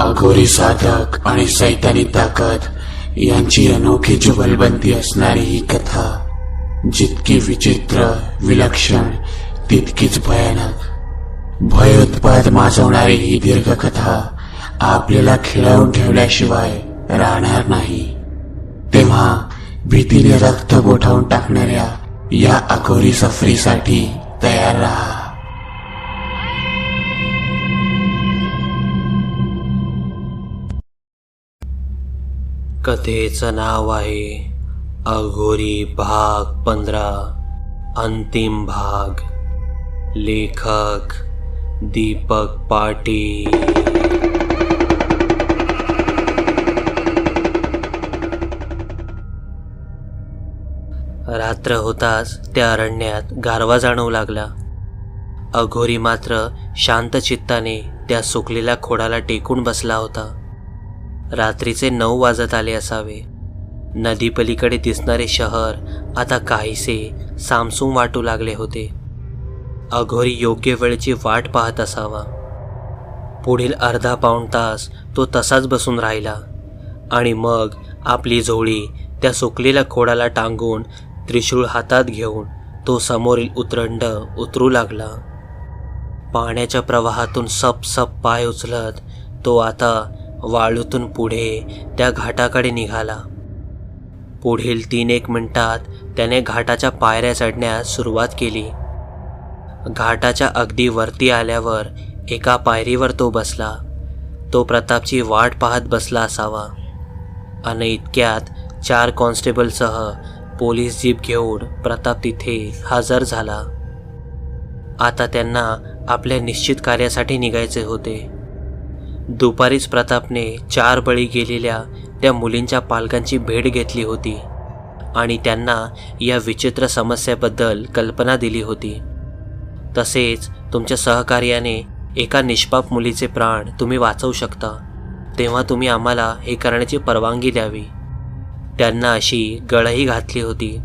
अघोरी साधक आणि सैतानी ताकद यांची अनोखी जुगलबंदी असणारी ही कथा जितकी विचित्र विलक्षण तितकीच भयानक भयोत्पाद माजवणारी ही दीर्घ कथा आपल्याला खिळवून ठेवल्याशिवाय राहणार नाही। तेव्हा भीतीने रक्त गोठावून टाकणाऱ्या या अघोरी सफरीसाठी तयार राहा। कथेचं नाव आहे अघोरी भाग 15 अंतिम भाग। लेखक दीपक पाटील। रात्र होताच त्या अरण्यात गारवा जाणवू लागला। अघोरी मात्र शांत चित्ताने त्या सुकलेल्या खोडाला टेकून बसला होता। रात्रीचे 9 वाजत आले असावे। नदीपलीकडे दिसणारे शहर आता काहीसे सामसूम वाटू लागले होते। अघोरी योग्य वेळेची वाट पाहत असावा। पुढील अर्धा पाऊण तास तो तसाच बसून राहिला आणि मग आपली झोळी त्या सुकलेल्या खोडाला टांगून त्रिशूळ हातात घेऊन तो समोरील उतरंड उतरू लागला। पाण्याच्या प्रवाहातून सप पाय उचलत तो आता वाळूतून पुढे त्या घाटाकडे निघाला। पुढील 3-1 मिनिटात त्याने घाटाच्या पायऱ्या चढण्यास सुरुवात केली। घाटाच्या अगदी वरती आल्यावर एका पायरीवर तो बसला। तो प्रतापची वाट पाहत बसला असावा आणि इतक्यात 4 कॉन्स्टेबलसह पोलीस जीप घेऊन प्रताप तिथे हजर झाला। आता त्यांना आपल्या निश्चित कार्यासाठी निघायचे होते। दुपारीच प्रतापने 4 बळी गेलेल्या त्या मुलींच्या पालकांची भेट घेतली होती आणि त्यांना या विचित्र समस्येबद्दल कल्पना दिली होती। तसेच तुमच्या सहकार्याने एका निष्पाप मुलीचे प्राण तुम्ही वाचवू शकता, तेव्हा तुम्ही आम्हाला हे करण्याची परवानगी द्यावी। त्यांना अशी गळही घातली होती।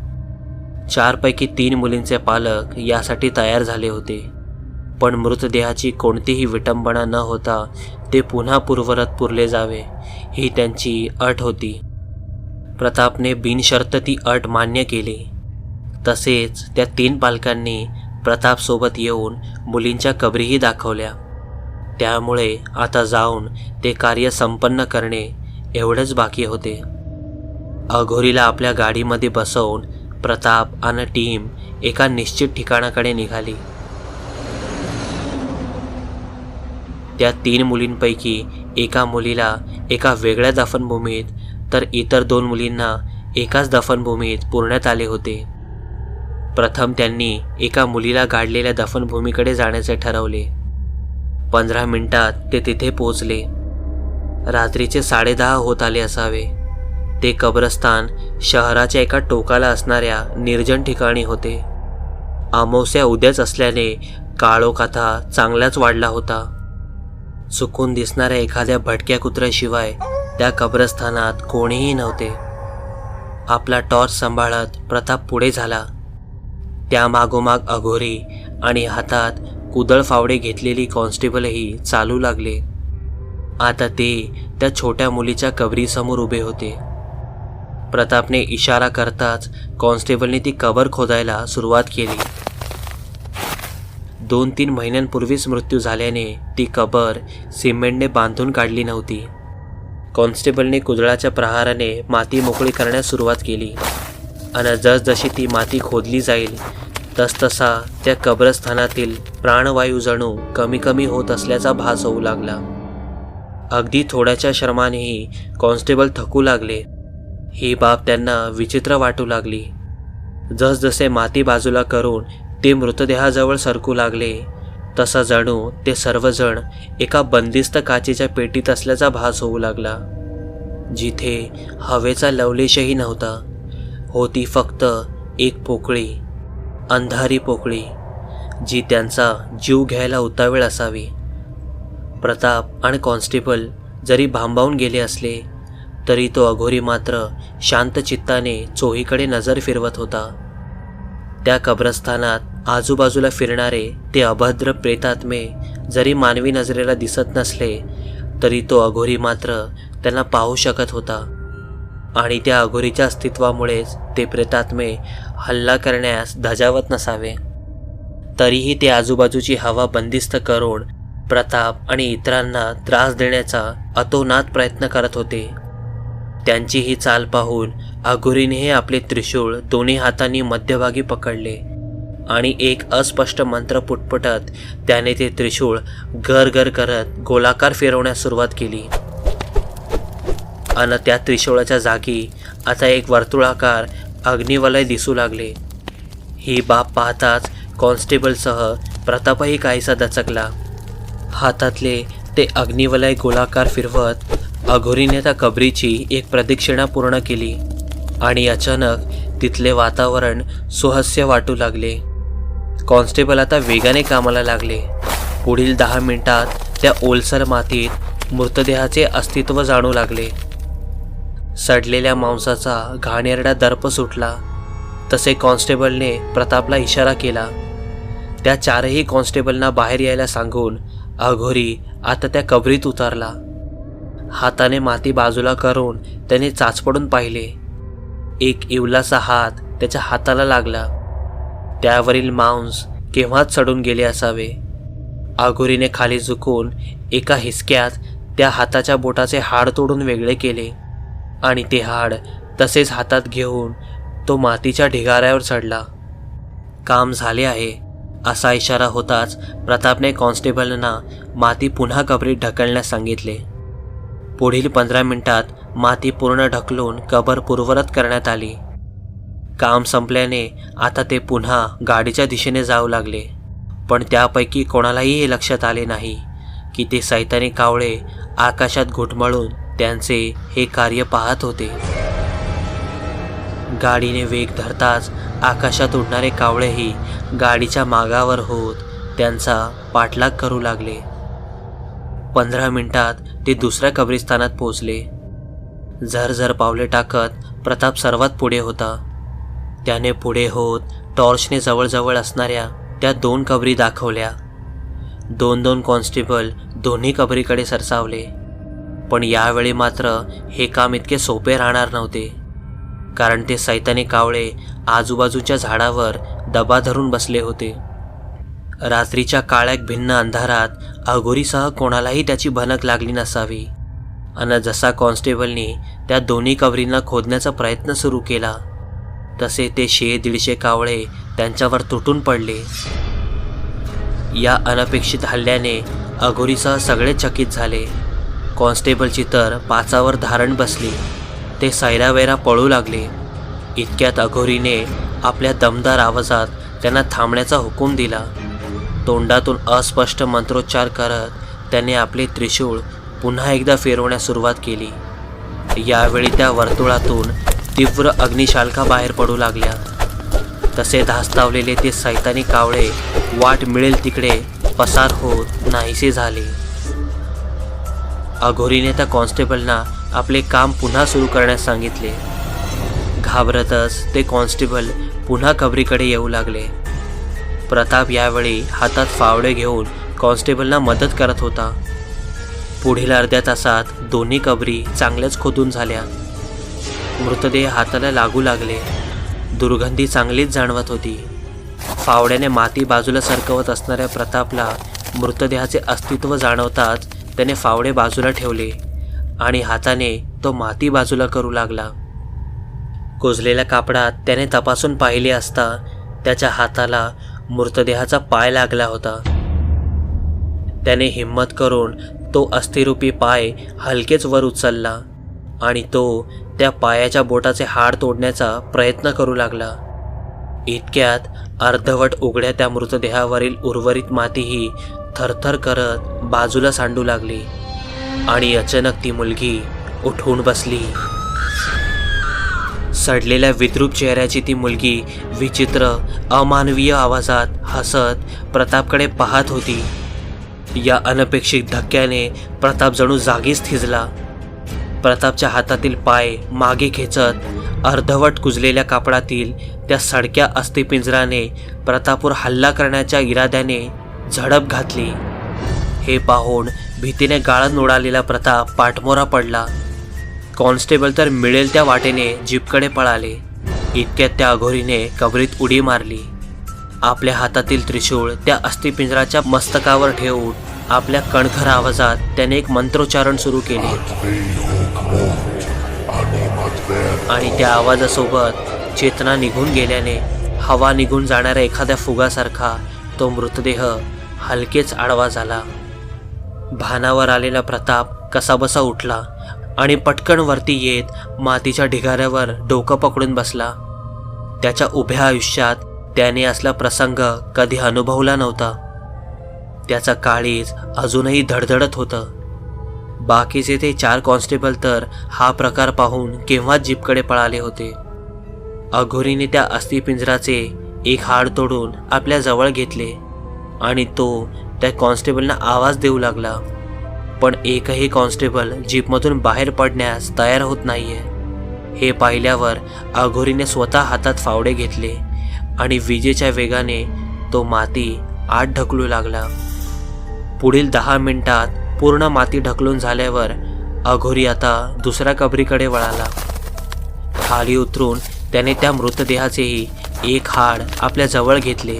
4 पैकी 3 मुलींचे पालक यासाठी तयार झाले होते, पण मृतदेहाची कोणतीही विटंबना न होता ते पुन्हा पूर्वरत पुरले जावे ही त्यांची अट होती। प्रतापने बिनशर्त ती अट मान्य केली। तसेच त्या 3 पालकांनी प्रतापसोबत येऊन मुलींच्या कबरीही दाखवल्या। त्यामुळे आता जाऊन ते कार्य संपन्न करणे एवढेच बाकी होते। अघोरीला आपल्या गाडीमध्ये बसवून प्रताप आणि टीम एका निश्चित ठिकाणाकडे निघाली। त्या 3 मुलींपैकी एका मुलीला एका वेगळ्या दफनभूमीत तर इतर 2 मुलींना एकाच दफनभूमीत पुरण्यात आले होते। प्रथम त्यांनी एका मुलीला गाडलेल्या दफनभूमीकडे जाण्याचे ठरवले। 15 मिनिटात ते तिथे पोहोचले। रात्रीचे 10:30 होत आले असावे। ते कब्रस्तान शहराच्या एका टोकाला असणाऱ्या निर्जन ठिकाणी होते। अमावस्या उद्याच असल्याने काळोखाता चांगलाच वाढला होता। चुकून दिसणाऱ्या एखाद्या भटक्या कुत्र्याशिवाय त्या कब्रस्थानात कोणीही नव्हते। आपला टॉर्च सांभाळत प्रताप पुढे झाला। त्या मागोमाग अघोरी आणि हातात कुदळ फावडे घेतलेली कॉन्स्टेबलही चालू लागले। आता ते त्या छोट्या मुलीच्या कबरीसमोर उभे होते। प्रतापने इशारा करताच कॉन्स्टेबलने ती कबर खोदायला सुरुवात केली। 2-3 महिन्यांपूर्वीच मृत्यू झाल्याने ती कबर सिमेंटने बांधून काढली नव्हती। कॉन्स्टेबलने कुदळाच्या प्रहाराने माती मोकळी करण्यास सुरुवात केली आणि जसजशी ती माती खोदली जाईल तसतसा त्या कब्रस्थानातील प्राणवायू जणू कमी होत असल्याचा भास होऊ लागला। अगदी थोड्याच्या श्रमानेही कॉन्स्टेबल थकू लागले। ही बाब त्यांना विचित्र वाटू लागली। जसजसे माती बाजूला करून ते मृतदेहाजवळ सरकू लागले तसा जणू ते सर्वजण एका बंदिस्त काचेच्या पेटीत असल्याचा भास होऊ लागला, जिथे हवेचा लवलेशही नव्हता। होती फक्त एक पोकळी, अंधारी पोकळी, जी त्यांचा जीव घ्यायला उतावीळ असावी। प्रताप आणि कॉन्स्टेबल जरी भांबावून गेले असले तरी तो अघोरी मात्र शांत चित्ताने चोहीकडे नजर फिरवत होता। त्या कब्रस्थानात आजूबाजूला फिरणारे ते अभद्र प्रेतात्मे जरी मानवी नजरेला दिसत नसले तरी तो अघोरी मात्र त्यांना पाहू शकत होता आणि त्या अघोरीच्या अस्तित्वामुळेच ते प्रेतात्मे हल्ला करण्यास धजावत नसावे. तरीही ते आजूबाजूची हवा बंदिस्त करून प्रताप आणि इतरांना त्रास देण्याचा अतोनात प्रयत्न करत होते. त्यांची ही चाल पाहून अघोरीनेही आपले त्रिशूळ दोन्ही हातांनी मध्यभागी पकडले आणि एक अस्पष्ट मंत्र पुटपुटत त्याने ते त्रिशूळ गरगर करत गोलाकार फिरवण्यास सुरुवात केली. आणि त्या त्रिशूळाच्या जागी आता एक वर्तुळाकार अग्निवलय दिसू लागले. ही बाब पाहताच कॉन्स्टेबलसह प्रतापही काहीसा दचकला. हातातले ते अग्निवलय गोलाकार फिरवत अघोरीने त्या कबरीची एक प्रदक्षिणा पूर्ण केली आणि अचानक तिथले वातावरण सुहास्य वाटू लागले. कॉन्स्टेबल आता वेगाने कामाला लागले. पुढील 10 मिनिटात त्या ओलसर मातीत मृतदेहाचे अस्तित्व जाणू लागले. सडलेल्या मांसाचा घाणेरडा दर्प सुटला. तसे कॉन्स्टेबलने प्रतापला इशारा केला. त्या 4ही कॉन्स्टेबलना बाहेर यायला सांगून अघोरी आता त्या कबरीत उतरला. हाताने माती बाजूला करून त्याने चाचपडून पाहिले. एक इवलासा हात त्याच्या हाताला लागला. त्यावरील मांस केव्हाच सडून गेले असावे. अघोरीने खाली झुकून एका हिसक्यात त्या हाताच्या बोटाचे हाड तोडून वेगळे केले आणि ते हाड तसेच हातात घेऊन तो मातीच्या ढिगाऱ्यावर चढला. काम झाले आहे असा इशारा होताच प्रतापने कॉन्स्टेबलना माती पुन्हा कबरीत ढकलण्यास सांगितले. पुढील 15 मिनिटात माती पूर्ण ढकलून कबर पूर्ववत करण्यात आली. काम संपल्याने आता ते पुन्हा गाडीच्या दिशेने जाऊ लागले. पण त्यापैकी कोणालाही हे लक्षात आले नाही की ते सैतानी कावळे आकाशात घुटमळून त्यांचे हे कार्य पाहत होते. गाडीने वेग धरताच आकाशात उडणारे कावळेही गाडीच्या मागावर होत त्यांचा पाठलाग करू लागले. 15 मिनिटात ते दुसऱ्या कब्रिस्तानात पोहोचले. झरझर पावले टाकत प्रताप सर्वात पुढे होता. त्याने पुढे होत टॉर्चने जवळजवळ असणाऱ्या त्या 2 कबरी दाखवल्या. 2 कॉन्स्टेबल दोन्ही कबरीकडे सरसावले. पण यावेळी मात्र हे काम इतके सोपे राहणार नव्हते, कारण ते सैतानी कावळे आजूबाजूच्या झाडावर दबा धरून बसले होते. रात्रीच्या काळ्याक भिन्न अंधारात अघोरीसह कोणालाही त्याची भनक लागली नसावी. आणि जसा कॉन्स्टेबलनी त्या दोन्ही कबरींना खोदण्याचा प्रयत्न सुरू केला तसे ते 100-150 कावळे त्यांच्यावर तुटून पडले. या अनपेक्षित हल्ल्याने अघोरीसह सगळे चकित झाले. कॉन्स्टेबलची तर पाचावर धारण बसली. ते सैरावैरा पळू लागले. इतक्यात अघोरीने आपल्या दमदार आवाजात त्यांना थांबण्याचा हुकूम दिला. तोंडातून अस्पष्ट मंत्रोच्चार करत त्याने आपले त्रिशूळ पुन्हा एकदा फिरवण्यास सुरुवात केली. यावेळी त्या वर्तुळातून तीव्र अग्निशालका बाहेर पडू लागल्या. तसे धास्तावलेले ते सैतानी कावळे वाट मिळेल तिकडे पसार होत नाहीसे झाले. अघोरीने त्या कॉन्स्टेबलना आपले काम पुन्हा सुरू करण्यास सांगितले. घाबरतच ते कॉन्स्टेबल पुन्हा कबरीकडे येऊ लागले. प्रताप यावेळी हातात फावडे घेऊन कॉन्स्टेबलना मदत करत होता. पुढील अर्ध्या तासात दोन्ही कबरी चांगल्याच खोदून झाल्या. मृतदेह हाताला लागू लागले. दुर्गंधी चांगलीच जाणवत होती. फावड्याने माती बाजूला सरकवत असणाऱ्या प्रतापला मृतदेहाचे अस्तित्व जाणवताच त्याने फावडे बाजूला ठेवले आणि हाताने तो माती बाजूला करू लागला. कुजलेल्या कापडात त्याने तपासून पाहिले असता त्याच्या हाताला मृतदेहाचा पाय लागला होता. त्याने हिम्मत करून तो अस्थिरूपी पाय हलकेच वर उचलला आणि तो त्या पायाच्या बोटाचे हाड तोडण्याचा प्रयत्न करू लागला. इतक्यात अर्धवट उघड्या त्या मृतदेहावरील उर्वरित मातीही थरथर करत बाजूला सांडू लागली आणि अचानक ती मुलगी उठून बसली. सडलेल्या विद्रूप चेहऱ्याची ती मुलगी विचित्र अमानवीय आवाजात हसत प्रतापकडे पाहत होती. या अनपेक्षित धक्क्याने प्रताप जणू जागीच थिजला. प्रतापच्या हातातील पाय मागे खेचत अर्धवट कुजलेल्या कापडातील त्या सडक्या अस्थिपिंजराने प्रतापवर हल्ला करण्याच्या इराद्याने झडप घातली. हे पाहून भीतीने गाळण उडालेला प्रताप पाठमोरा पडला. कॉन्स्टेबल तर मिळेल त्या वाटेने जीपकडे पळाले. इतक्यात त्या अघोरीने कबरीत उडी मारली. आपल्या हातातील त्रिशूळ त्या अस्थिपिंजराच्या मस्तकावर ठेवून आपल्या कणखर आवाजात त्याने एक मंत्रोच्चारण सुरू केले आणि त्या आवाजासोबत चेतना निघून गेल्याने हवा निघून जाणाऱ्या एखाद्या फुगासारखा तो मृतदेह हलकेच आडवा झाला. भानावर आलेला प्रताप कसाबसा उठला आणि पटकन वरती येत मातीच्या ढिगाऱ्यावर डोकं पकडून बसला. त्याच्या उभ्या आयुष्यात त्याने असला प्रसंग कधी अनुभवला नव्हता. त्याचा काळीज अजूनही धडधडत होतं. बाकीचे ते 4 कॉन्स्टेबल तर हा प्रकार पाहून केव्हाच जीपकडे पळाले होते. अघोरीने त्या अस्थिपिंजराचे एक हाड तोडून आपल्या जवळ घेतले आणि तो त्या कॉन्स्टेबलना आवाज देऊ लागला. पण एकही कॉन्स्टेबल जीपमधून बाहेर पडण्यास तयार होत नाहीये. हे पाहिल्यावर अघोरीने स्वतः हातात फावडे घेतले आणि विजेच्या वेगाने तो माती आत ढकलू लागला. पुढील 10 मिनिटात पूर्ण माती ढकलून झाल्यावर अघोरी आता दुसऱ्या कबरीकडे वळाला. खाली उतरून त्याने त्या मृतदेहाचेही एक हाड आपल्या जवळ घेतले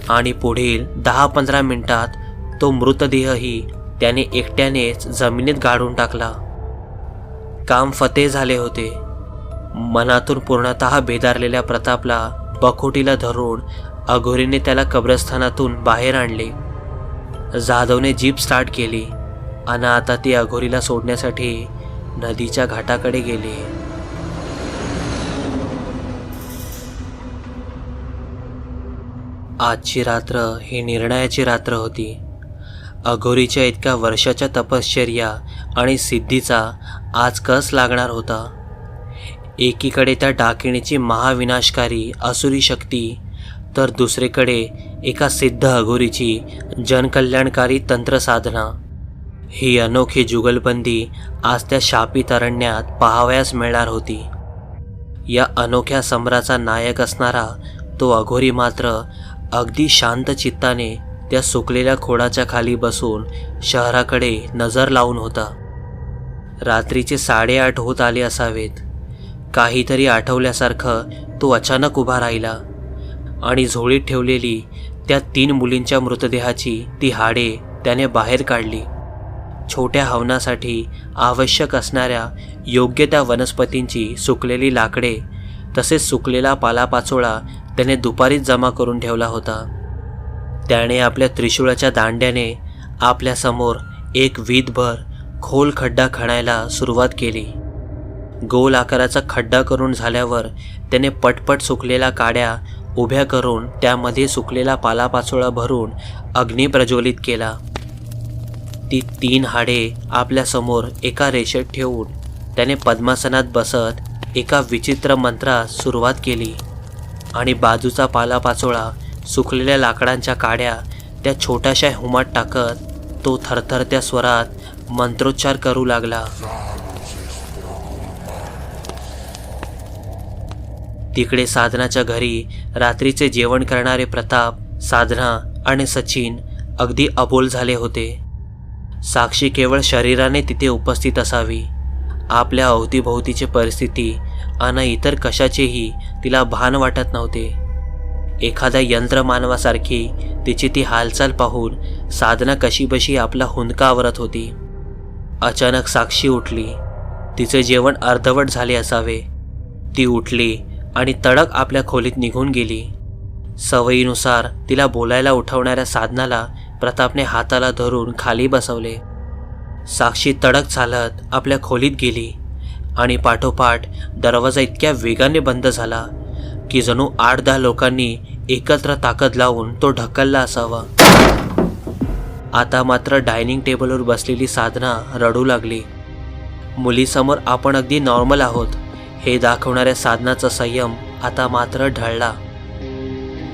आणि पुढील 10-15 मिनिटात तो मृतदेहही त्याने एकट्यानेच जमिनीत गाडून टाकला. काम फते झाले होते. मनातून पूर्णतः बेदारलेल्या प्रतापला बखोटीला धरून अघोरीने त्याला कब्रस्थानातून बाहेर आणले. जाधवने जीप स्टार्ट केली आणि आता ती अघोरीला सोडण्यासाठी नदीच्या घाटाकडे गेले. आजची रात्र ही निर्णयाची रात्र होती. अघोरीच्या इतक्या वर्षाच्या तपश्चर्या आणि सिद्धीचा आज कस लागणार होता. एकीकडे त्या डाकिणीची महाविनाशकारी असुरी शक्ती तर दुसरीकडे एका सिद्ध अघोरीची जनकल्याणकारी तंत्रसाधना. ही अनोखी जुगलबंदी आज त्या शापित अरण्यात पाहावयास मिळणार होती. या अनोख्या सम्राचा नायक असणारा तो अघोरी मात्र अगदी शांत चित्ताने त्या सुकलेल्या खोडाच्या खाली बसून शहराकडे नजर लावून होता. रात्रीचे 8:30 होत आले असावेत. काहीतरी आठवल्यासारखं तो अचानक उभा राहिला आणि झोळीत ठेवलेली त्या 3 मुलींच्या मृतदेहाची ती हाडे त्याने बाहेर काढली. छोट्या हवनासाठी आवश्यक असणाऱ्या योग्य त्या वनस्पतींची सुकलेली लाकडे तसेच सुकलेला पालापाचोळा त्याने दुपारीच जमा करून ठेवला होता. त्याने आपल्या त्रिशूळाच्या दांड्याने आपल्यासमोर एक वीतभर खोल खड्डा खणायला सुरुवात केली. गोल आकाराचा खड्डा करून झाल्यावर त्याने पटपट सुकलेल्या काड्या उभ्या करून त्यामध्ये सुकलेला पालापाचोळा भरून अग्नी प्रज्वलित केला. ती 3 हाडे आपल्यासमोर एका रेषेत ठेवून त्याने पद्मासनात बसत एका विचित्र मंत्रास सुरुवात केली आणि बाजूचा पालापाचोळा सुकलेल्या लाकडांच्या काड्या त्या छोट्याशा हुमात टाकत तो थरथरत्या स्वरात मंत्रोच्चार करू लागला. तिकडे साधनाच्या घरी रात्रीचे जेवण करणारे प्रताप, साधना आणि सचिन अगदी अबोल झाले होते. साक्षी केवळ शरीराने तिथे उपस्थित असावी. आपल्या अवतीभोवतीची परिस्थिती आणि इतर कशाचेही तिला भान वाटत नव्हते. एखाद्या यंत्रमानवासारखी तिची ती हालचाल पाहून साधना कशीबशी आपला हुंदका आवरत होती. अचानक साक्षी उठली. तिचे जेवण अर्धवट झाले असावे. ती उठली आणि तडक आपल्या खोलीत निघून गेली. सवयीनुसार तिला बोलायला उठवणाऱ्या साधनाला प्रतापने हाताला धरून खाली बसवले. साक्षी तडक चालत आपल्या खोलीत गेली आणि पाठोपाठ दरवाजा इतक्या वेगाने बंद झाला की जणू 8-10 लोकांनी एकत्र ताकद लावून तो ढकलला असावा. आता मात्र डायनिंग टेबलवर बसलेली साधना रडू लागली. मुलीसमोर आपण अगदी नॉर्मल आहोत हे दाखवणाऱ्या साधनाचा संयम आता मात्र ढळला.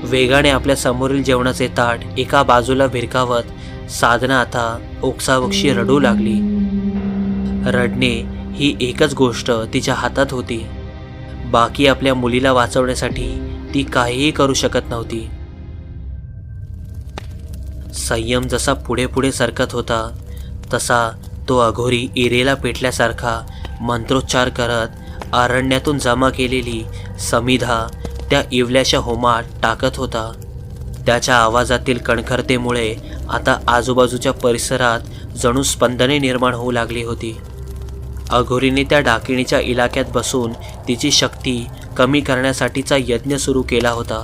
वेगाने आपल्या समोरील जेवणाचे ताट एका बाजूला भिरकावत साधना आता ओक्साबोक्शी रडू लागली. रडणे ही एकच गोष्ट तिच्या हातात होती. बाकी आपल्या मुलीला वाचवण्यासाठी ती काहीही करू शकत नव्हती. संयम जसा पुढे पुढे सरकत होता तसा तो अघोरी इरेला पेटल्यासारखा मंत्रोच्चार करत अरण्यातून जमा केलेली समिधा त्या इवल्याच्या होमात टाकत होता. त्याच्या आवाजातील कणखरतेमुळे आता आजूबाजूच्या परिसरात जणू स्पंदने निर्माण होऊ लागली होती. अघोरीने त्या डाकिणीच्या इलाक्यात बसून तिची शक्ती कमी करण्यासाठीचा यज्ञ सुरू केला होता.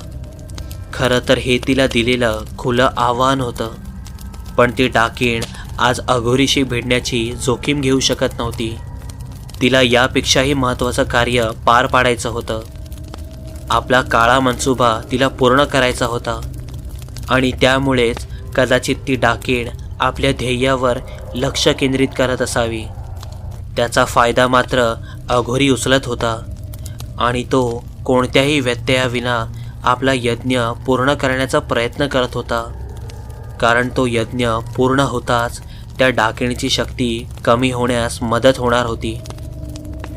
खरं तर हे तिला दिलेलं खुलं आव्हान होतं, पण ती डाकीण आज अघोरीशी भिडण्याची जोखीम घेऊ शकत नव्हती. तिला यापेक्षाही महत्त्वाचं कार्य पार पाडायचं होतं. आपला काळा मनसुबा तिला पूर्ण करायचा होता आणि त्यामुळेच कदाचित ती डाकीण आपल्या ध्येयावर लक्ष केंद्रित करत असावी. त्याचा फायदा मात्र अघोरी उचलत होता आणि तो कोणत्याही व्यत्ययाविना आपला यज्ञ पूर्ण करण्याचा प्रयत्न करत होता. कारण तो यज्ञ पूर्ण होताच त्या डाकिणीची शक्ती कमी होण्यास मदत होणार होती.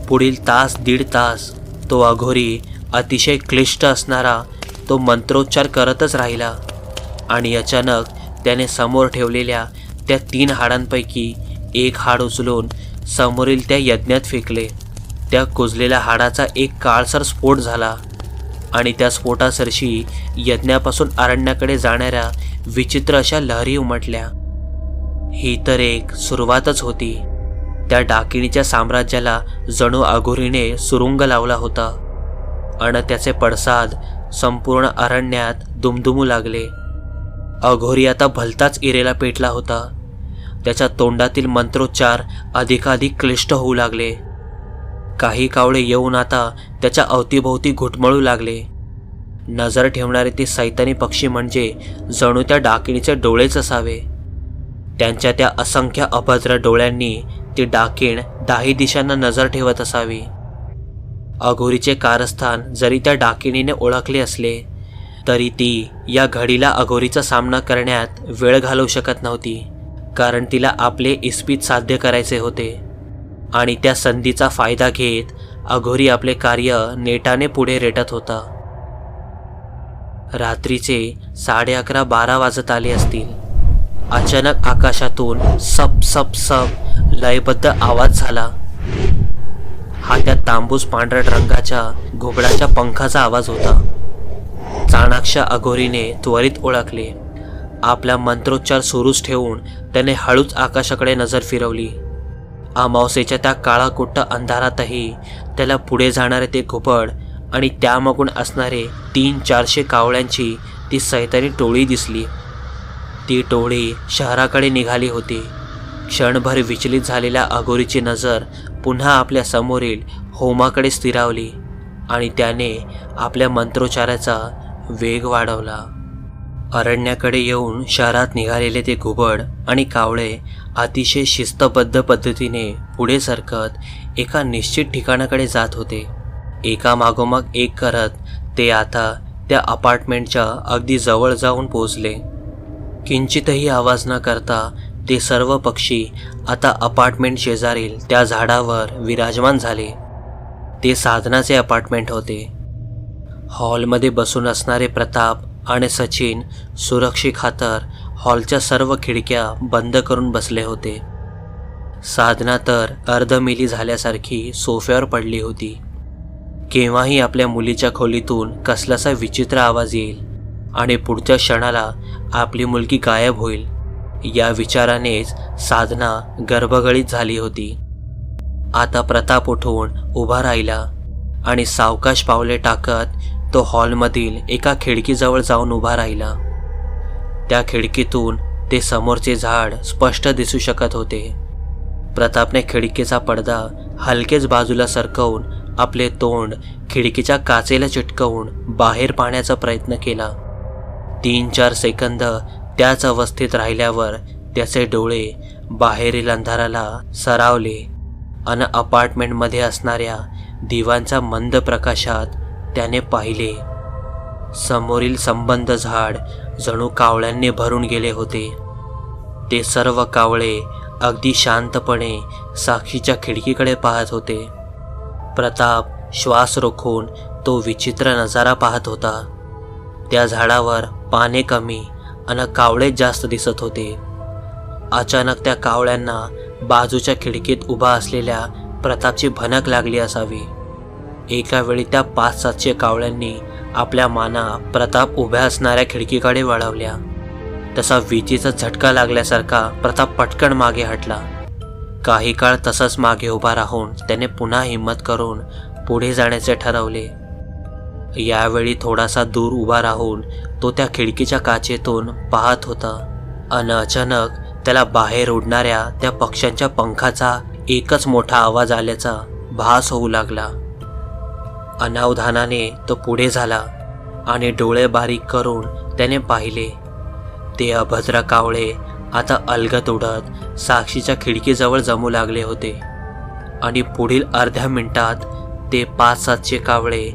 पुढील दीड तास तो अघोरी अतिशय क्लिष्ट असणारा तो मंत्रोच्चार करतच राहिला आणि अचानक त्याने समोर ठेवलेल्या त्या 3 हाडांपैकी एक हाड उचलून समोरील त्या यज्ञात फेकले. त्या कुजलेल्या हाडाचा एक काळसर स्फोट झाला आणि त्या स्फोटासरशी यज्ञापासून अरण्याकडे जाणाऱ्या विचित्र अशा लहरी उमटल्या. ही तर एक सुरुवातच होती. त्या डाकिणीच्या साम्राज्याला जणू अघोरीने सुरुंग लावला होता आणि त्याचे पडसाद संपूर्ण अरण्यात दुमदुमू लागले. अघोरी आता भलताच इरेला पेटला होता. त्याच्या तोंडातील मंत्रोच्चार अधिकाधिक क्लिष्ट होऊ लागले. काही कावळे येऊन आता त्याच्या अवतीभोवती घुटमळू लागले. नजर ठेवणारे ते सैतानी पक्षी म्हणजे जणू त्या डाकिणीचे डोळेच असावे. त्यांच्या त्या असंख्य अभद्र डोळ्यांनी ती डाकीण 10 दिशांना नजर ठेवत असावी. अघोरीचे कारस्थान जरी त्या डाकिणीने ओळखले असले तरी ती या घडीला अघोरीचा सामना करण्यात वेळ घालवू शकत नव्हती. कारण तिला आपले इस्पित साध्य करायचे होते आणि त्या संधीचा फायदा घेत अघोरी आपले कार्य नेटाने पुढे रेटत होता. रात्रीचे 11:30-12 वाजत आले असतील. अचानक आकाशातून सप सप सप लयबद्ध आवाज झाला. हा त्या तांबूस पांढरट रंगाच्या घुबडाच्या पंखाचा आवाज होता. चाणाक्ष अघोरीने त्वरित ओळखले. आपला मंत्रोच्चार सुरूच ठेवून त्याने हळूच आकाशाकडे नजर फिरवली. अमावस्येच्या त्या काळाकुट्ट अंधारातही त्याला पुढे जाणारे ते घुबड आणि त्यामागून असणारे 300-400 कावळ्यांची ती सैतानी टोळी दिसली. ती टोळी शहराकडे निघाली होती. क्षणभर विचलित झालेल्या अघोरीची नजर पुन्हा आपल्या समोरील होमाकडे स्थिरावली आणि त्याने आपल्या मंत्रोच्चाराचा वेग वाढवला. अरण्याकडे येऊन शहरात निघालेले ते घुबड आणि कावळे अतिशय शिस्तबद्ध पद्धतीने पुढे सरकत एका निश्चित ठिकाणाकडे जात होते. एका मागोमाग एक करत ते आता त्या अपार्टमेंटच्या अगदी जवळ जाऊन पोहोचले. किंचितही आवाज न करता ते सर्व पक्षी आता अपार्टमेंट शेजारील त्या झाडावर विराजमान झाले. ते साधनाचे अपार्टमेंट होते. हॉलमध्ये बसून असणारे प्रताप आणि सचिन सुरक्षेखातर हॉलच्या सर्व खिडक्या बंद करून बसले होते. साधना तर अर्धमेली झाल्यासारखी सोफ्यावर पडली होती. केव्हाही आपल्या मुलीच्या खोलीतून कसलासा विचित्र आवाज येईल आणि पुढच्या क्षणाला आपली मुलगी गायब होईल या विचारानेच साधना गर्भगळीत झाली होती. आता प्रताप उठून उभा राहिला आणि सावकाश पावले टाकत तो हॉलमधील एका खिडकीजवळ जाऊन उभा राहिला. त्या खिडकीतून ते समोरचे झाड स्पष्ट दिसू शकत होते. प्रतापने खिडकीचा पडदा हलकेच बाजूला सरकवून आपले तोंड खिडकीच्या काचेला चिटकवून बाहेर पाहण्याचा प्रयत्न केला. 3-4 सेकंद त्याच अवस्थेत राहिल्यावर त्याचे डोळे बाहेरील अंधाराला सरावले आणि अपार्टमेंटमध्ये असणाऱ्या दिव्यांच्या मंद प्रकाशात त्याने पाहिले. समोरील संबंध झाड जणू कावळ्यांनी भरून गेले होते. ते सर्व कावळे अगदी शांतपणे साक्षीच्या खिडकीकडे पाहत होते. प्रताप श्वास रोखून तो विचित्र नजारा पाहत होता. त्या झाडावर पाने कमी आणि कावळेच जास्त दिसत होते. अचानक त्या कावळ्यांना बाजूच्या खिडकीत उभा असलेल्या प्रतापची भनक लागली असावी. एका वेळी त्या 500-700 कावळ्यांनी आपल्या माना प्रताप उभ्या असणाऱ्या खिडकीकडे वळवल्या. तसा विजेचा झटका लागल्यासारखा प्रताप पटकन मागे हटला. काही काळ तसंच मागे उभा राहून त्याने पुन्हा हिंमत करून पुढे जाण्याचे ठरवले. यावेळी थोडासा दूर उभा राहून तो त्या खिडकीच्या काचेतून पाहत होता आणि अचानक त्याला बाहेर उडणाऱ्या त्या पक्ष्यांच्या पंखाचा एकच मोठा आवाज आल्याचा भास होऊ लागला. अनावधानाने तो पुढे झाला आणि डोळे बारीक करून त्याने पाहिले. ते अभद्र कावळे आता अलगद उडत साक्षीच्या खिडकीजवळ जमू लागले होते आणि पुढील अर्ध्या मिनिटात ते 500-700 कावळे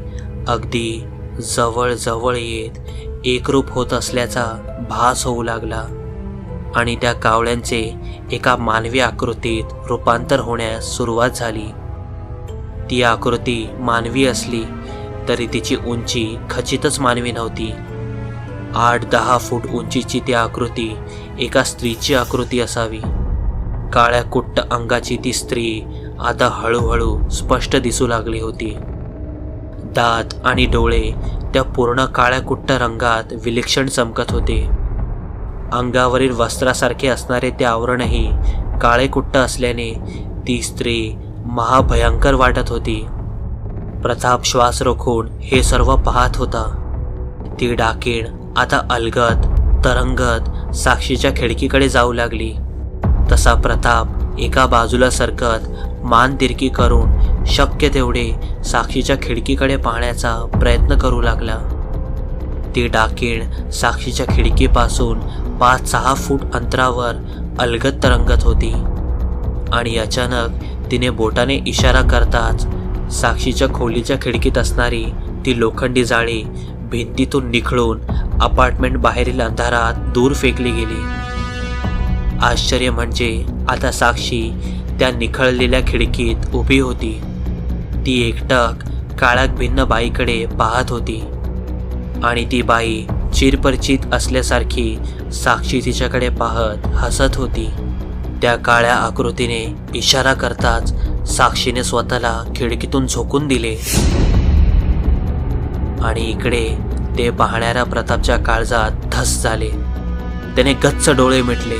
अगदी जवळ जवळ येत एकरूप होत असल्याचा भास होऊ लागला आणि त्या कावळ्यांचे एका मानवी आकृतीत रूपांतर होण्यास सुरुवात झाली. ती आकृती मानवी असली तरी तिची उंची खचितच मानवी नव्हती. 8-10 फूट उंचीची ती आकृती एका स्त्रीची आकृती असावी. काळ्या कुट्ट अंगाची ती स्त्री आता हळूहळू स्पष्ट दिसू लागली होती. दात आणि डोळे त्या पूर्ण काळ्या कुट्ट रंगात विलक्षण चमकत होते. अंगावरील वस्त्रासारखे असणारे ते आवरणही काळे कुट्ट असल्याने ती स्त्री महाभयंकर वाटत होती. प्रताप श्वास रोखून हे सर्व पाहत होता. ती डाकीण आता अलगद तरंगत साक्षीच्या खिडकीकडे जाऊ लागली. तसा प्रताप एका बाजूला सरकत मान तिरकी करून शक्य तेवढे साक्षीच्या खिडकीकडे पाहण्याचा प्रयत्न करू लागला. ती डाकीण साक्षीच्या खिडकीपासून 5-6 फूट अंतरावर अलगद तरंगत होती आणि अचानक तिने बोटाने इशारा करताच साक्षीच्या खोलीच्या खिडकीत असणारी ती लोखंडी जाळी भिंतीतून निखळून अपार्टमेंट बाहेरील अंधारात दूर फेकली गेली. आश्चर्य म्हणजे आता साक्षी त्या निखळलेल्या खिडकीत उभी होती. ती एकटक काळ्याक भिन्न बाईकडे पाहत होती आणि ती बाई चिरपरिचित असल्यासारखी साक्षी तिच्याकडे पाहत हसत होती. त्या काळ्या आकृतीने इशारा करताच साक्षीने स्वतःला खिडकीतून झोकून दिले आणि इकडे ते पाहणाऱ्या प्रतापच्या काळजात धस झाले. त्याने गच्च डोळे मिटले.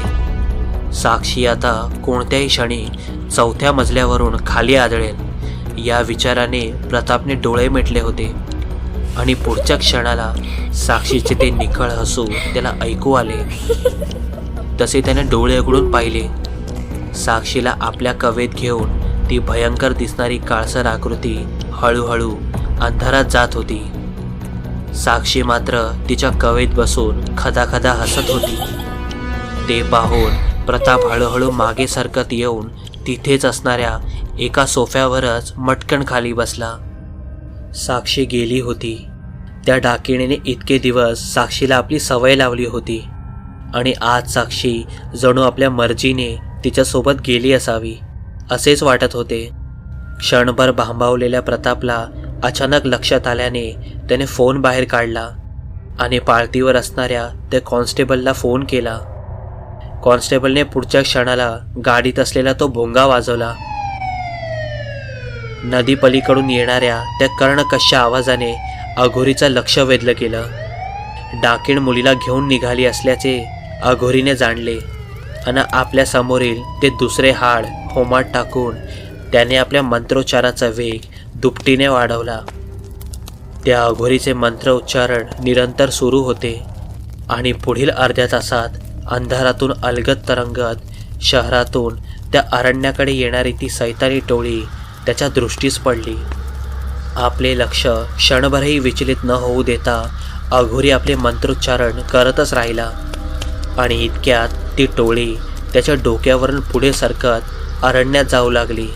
साक्षी आता कोणत्याही क्षणी 4थ्या मजल्यावरून खाली आदळेल या विचाराने प्रतापने डोळे मिटले होते आणि पुढच्या क्षणाला साक्षीचे ते निखळ हसू त्याला ऐकू आले. तसे त्याने डोळे उघडून पाहिले. साक्षीला आपल्या कवेत घेऊन ती भयंकर दिसणारी काळसर आकृती हळूहळू अंधारात जात होती. साक्षी मात्र तिच्या कवेत बसून खदाखदा हसत होती. ते पाहून प्रताप हळूहळू मागे सरकत येऊन तिथेच असणाऱ्या एका सोफ्यावरच मटकन खाली बसला. साक्षी गेली होती. त्या डाकिणीने इतके दिवस साक्षीला आपली सवय लावली होती आणि आज साक्षी जणू आपल्या मर्जीने तिच्यासोबत गेली असावी असेच वाटत होते. क्षणभर भांबावलेल्या प्रतापला अचानक लक्षात आल्याने त्याने फोन बाहेर काढला आणि पाळतीवर असणाऱ्या त्या कॉन्स्टेबलला फोन केला. कॉन्स्टेबलने पुढच्या क्षणाला गाडीत असलेला तो भोंगा वाजवला. नदी पलीकडून येणाऱ्या त्या कर्णकश्य आवाजाने अघोरीचं लक्ष वेधलं गेलं. डाकीण मुलीला घेऊन निघाली असल्याचे अघोरीने जाणले आणि आपल्या समोरील ते दुसरे हाड होमात टाकून त्याने आपल्या मंत्रोच्चाराचा वेग दुपटीने वाढवला. त्या अघोरीचे मंत्र उच्चारण निरंतर सुरू होते आणि पुढील अर्ध्या तासात अंधारातून अलगद तरंगत शहरातून त्या अरण्याकडे येणारी ती सैतानी टोळी त्याच्या दृष्टीस पडली. आपले लक्ष क्षणभरही विचलित न होऊ देता अघोरी आपले मंत्रोच्चारण करतच राहिला आणि इतक्यात ती टोळी त्याच्या डोक्यावरून पुढे सरकत अरण्यात जाऊ लागली.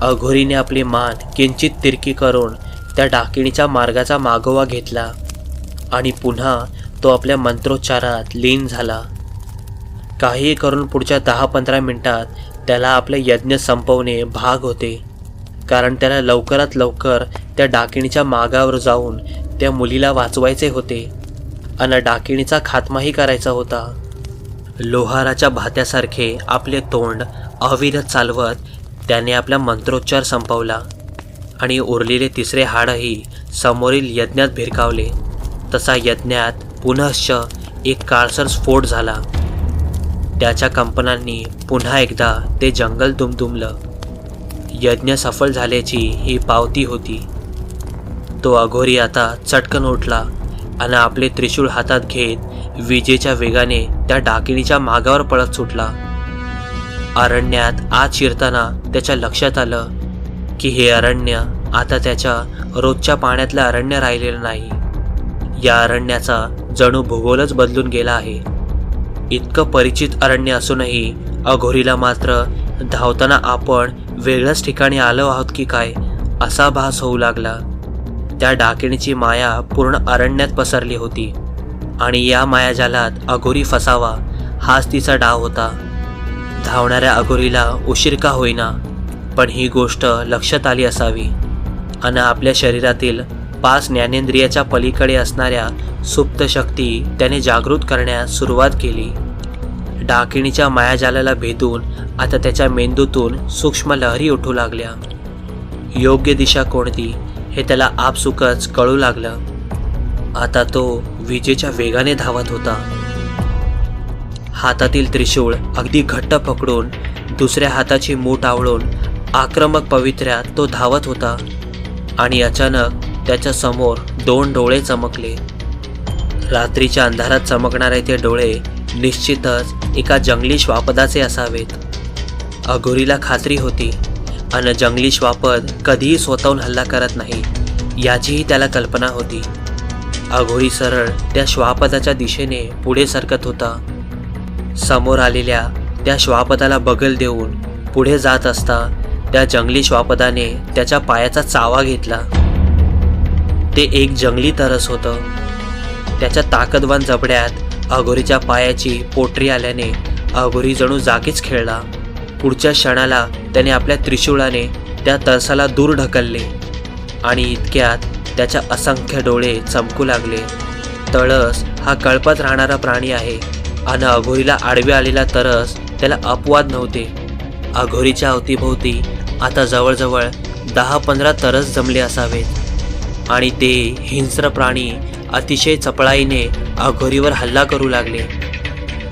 अघोरीने आपली मान किंचित तिरकी करून त्या डाकिणीच्या मार्गाचा मागोवा घेतला आणि पुन्हा तो आपल्या मंत्रोच्चारात लीन झाला. काहीही करून पुढच्या 10-15 मिनिटात त्याला आपले यज्ञ संपवणे भाग होते, कारण त्याला लवकरात लवकर त्या डाकिणीच्या मागावर जाऊन त्या मुलीला वाचवायचे होते अन डाकिणीचा खात्माही करायचा होता. लोहाराच्या भात्यासारखे आपले तोंड अविरत चालवत त्याने आपला मंत्रोच्चार संपवला आणि उरलेले तिसरे हाडही समोरील यज्ञात भिरकावले. तसा यज्ञात पुनश्च एक काळसर स्फोट झाला. त्याच्या कंपनांनी पुन्हा एकदा ते जंगल दुमदुमलं. यज्ञ सफल झाल्याची ही पावती होती. तो अघोरी आता चटकन उठला आणि आपले त्रिशूळ हातात घेत विजेच्या वेगाने त्या डाकिणीच्या मागावर पळत सुटला. अरण्यात आत शिरताना त्याच्या लक्षात आलं की हे अरण्य आता त्याच्या रोजच्या पाण्यातलं अरण्य राहिलेलं नाही. या अरण्याचा जणू भूगोलच बदलून गेला आहे. इतकं परिचित अरण्य असूनही अघोरीला मात्र धावताना आपण वेगळ्याच ठिकाणी आलो आहोत की काय असा भास होऊ लागला. त्या डाकिणीची माया पूर्ण अरण्यात पसरली होती आणि या मायाजालात अघोरी फसावा हाच तिचा डाव होता. धावणाऱ्या अघोरीला उशीर का होईना, पण ही गोष्ट लक्षात आली असावी आणि आपल्या शरीरातील 5 ज्ञानेंद्रियाच्या पलीकडे असणाऱ्या सुप्त शक्ती त्याने जागृत करण्यास सुरुवात केली. डाकिणीच्या मायाजालाला भेदून आता त्याच्या मेंदूतून सूक्ष्म लहरी उठू लागल्या. योग्य दिशा कोणती हे त्याला आपसुकच कळू लागलं. आता तो विजेच्या वेगाने धावत होता. हातातील त्रिशूळ अगदी घट्ट पकडून दुसऱ्या हाताची मूठ आवळून आक्रमक पवित्र्यात तो धावत होता आणि अचानक त्याच्या समोर 2 डोळे चमकले. रात्रीच्या अंधारात चमकणारे ते डोळे निश्चितच एका जंगली श्वापदाचे असावेत. अघोरीला खात्री होती आणि जंगली श्वापद कधीही स्वतःहून हल्ला करत नाही याचीही त्याला कल्पना होती. अघोरी सरळ त्या श्वापदाच्या दिशेने पुढे सरकत होता. समोर आलेल्या त्या श्वापदाला बगल देऊन पुढे जात असता त्या जंगली श्वापदाने त्याच्या पायाचा चावा घेतला. ते एक जंगली तरस होतं. त्याच्या ताकदवान जबड्यात अघोरीच्या पायाची पोटरी आल्याने अघोरी जणू जागीच खेळला. पुढच्या क्षणाला त्याने आपल्या त्रिशूळाने त्या तरसाला दूर ढकलले आणि इतक्यात त्याच्या असंख्य डोळे चमकू लागले. तळस हा कळपत राहणारा प्राणी आहे आणि अघोरीला आडवे आलेला तरस त्याला अपवाद नव्हते. अघोरीच्या अवतीभोवती आता जवळजवळ 10-15 तरस जमले असावेत आणि ते हिंस्र प्राणी अतिशय चपळाईने अघोरीवर हल्ला करू लागले.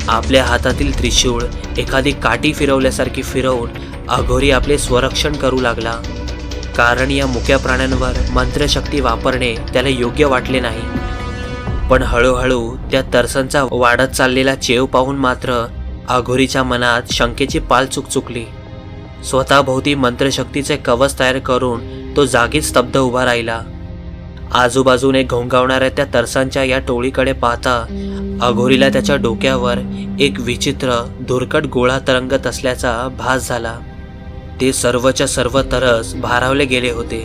आपल्या हातातील त्रिशूळ एखादी काठी फिरवल्यासारखी फिरवून अघोरी आपले स्वरक्षण करू लागला. कारण या मुक्या प्राण्यांवर मंत्रशक्ती वापरणे त्याला योग्य वाटले नाही. पण हळूहळू त्या तरसांचा वाढत चाललेला चेव पाहून मात्र अघोरीच्या मनात शंकेची पाल चुकचुकली. स्वतःभोवती मंत्रशक्तीचे कवच तयार करून तो जागीच स्तब्ध उभा राहिला. आजूबाजूने घोंगावणाऱ्या त्या तरसांच्या या टोळीकडे पाहता अघोरीला त्याच्या डोक्यावर एक विचित्र धुरकट गोळा तरंगत असल्याचा भास झाला. ते सर्वच्या सर्व तरस भारावले गेले होते.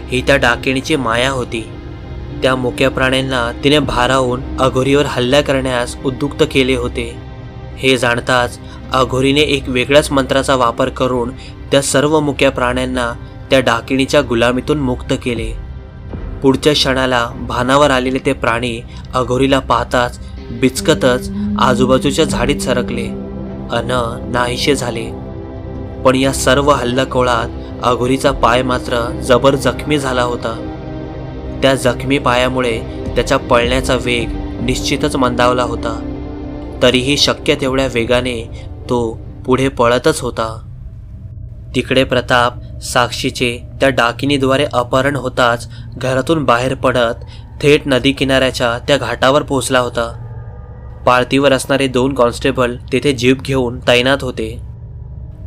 ही त्या डाकिणीची माया होती. त्या मुक्या प्राण्यांना तिने भारावून अघोरीवर हल्ला करण्यास उद्युक्त केले होते. हे जाणताच अघोरीने एक वेगळ्याच मंत्राचा वापर करून त्या सर्व मुक्या प्राण्यांना त्या डाकिणीच्या गुलामीतून मुक्त केले. पुढच्या क्षणाला भानावर आलेले ते प्राणी अघोरीला पाहताच बिचकतच आजूबाजूच्या झाडीत सरकले अन नाहीसे झाले. पण या सर्व हल्लाखोळात अघोरीचा पाय मात्र जबर जखमी झाला होता. त्या जखमी पायामुळे त्याच्या पळण्याचा वेग निश्चितच मंदावला होता. तरीही शक्य तेवढ्या वेगाने तो पुढे पळतच होता. तिकडे प्रताप साक्षीचे त्या डाकिनीद्वारे अपहरण होताच घरातून बाहेर पडत थेट नदी किनाऱ्याच्या त्या घाटावर पोहोचला होता. पाळतीवर असणारे 2 कॉन्स्टेबल तेथे जीप घेऊन तैनात होते.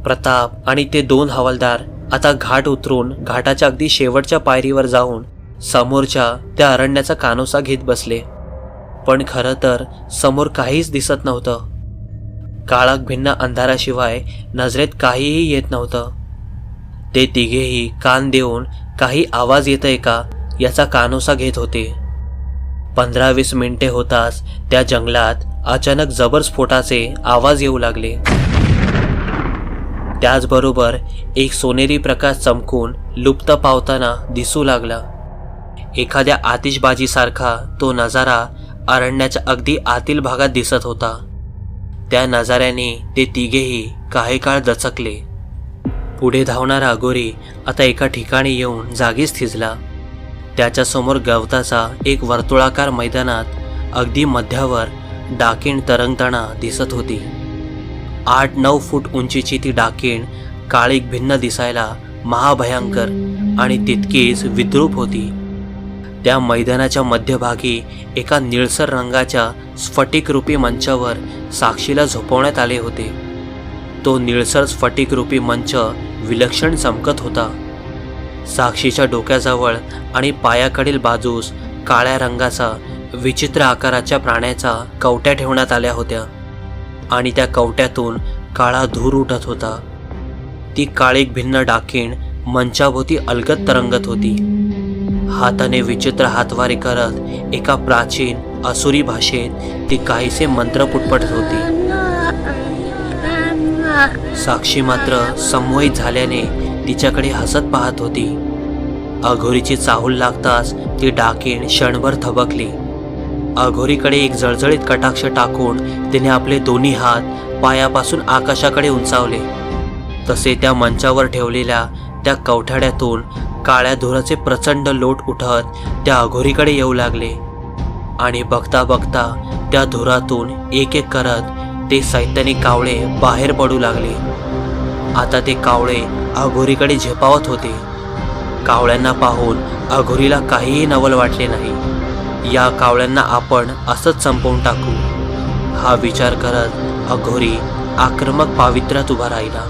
प्रताप आणि ते 2 हवालदार आता घाट उतरून घाटाच्या अगदी शेवटच्या पायरीवर जाऊन समोरच्या त्या अरण्याचा कानोसा घेत बसले. पण खरं तर समोर काहीच दिसत नव्हतं. काळाक भिन्न अंधाराशिवाय नजरेत काहीही येत नव्हतं. ते तिघेही कान देऊन काही आवाज येतोय का याचा कानोसा घेत होते. 15-20 मिनिटे होताच त्या जंगलात अचानक जबर स्फोटाचे आवाज येऊ लागले. त्याचबरोबर एक सोनेरी प्रकाश चमकून लुप्त पावताना दिसू लागला. एखाद्या आतिषबाजीसारखा तो नजारा अरण्याच्या अगदी आतील भागात दिसत होता. त्या नजाऱ्याने ते तिघेही काही काळ दचकले. पुढे धावणारा अघोरी आता एका ठिकाणी येऊन जागीच थिजला. त्याच्यासमोर गवताचा एक वर्तुळाकार मैदानात अगदी मध्यावर डाकीण तरंगताना दिसत होती. 8-9 फूट उंचीची ती डाकीण काळीक भिन्न दिसायला महाभयंकर आणि तितकीच विद्रूप होती. त्या मैदानाच्या मध्यभागी एका निळसर रंगाच्या स्फटिकरूपी मंचावर साक्षीला झोपवण्यात आले होते. तो निळसर स्फटिकरूपी मंच विलक्षण चमकत होता. साक्षीच्या डोक्याजवळ आणि पायाकडील बाजूस काळ्या रंगाचा विचित्र आकाराच्या प्राण्याचा कवट्या ठेवण्यात आल्या होत्या आणि त्या कवट्यातून काळा धूर उठत होता. ती काळीक भिन्न डाकीण मंचाभोवती अलगद तरंगत होती. हाताने विचित्र हातवारे करत एका प्राचीन असुरी भाषेत ती काहीसे मंत्र पुटपटत होती. साक्षी मात्र संमोहित झाल्याने तिच्याकडे हसत पाहत होती. अघोरीची चाहूल लागताच ती डाकीण क्षणभर थबकली. अघोरीकडे एक जळजळीत कटाक्ष टाकून तिने आपले दोन्ही हात पायापासून आकाशाकडे उंचावले. तसे त्या मंचावर ठेवलेल्या त्या कवठाड्यातून काळ्या धुराचे प्रचंड लोट उठत त्या अघोरीकडे येऊ लागले आणि बघता बघता त्या धुरातून एक एक करत ते सैतानी कावळे बाहेर पडू लागले. आता ते कावळे अघोरीकडे झेपावत होते. कावळ्यांना पाहून अघोरीला काहीही नवल वाटले नाही. या कावळ्यांना आपण असंच संपवून टाकू हा विचार करत अघोरी आक्रमक पावित्र्यात उभा राहिला.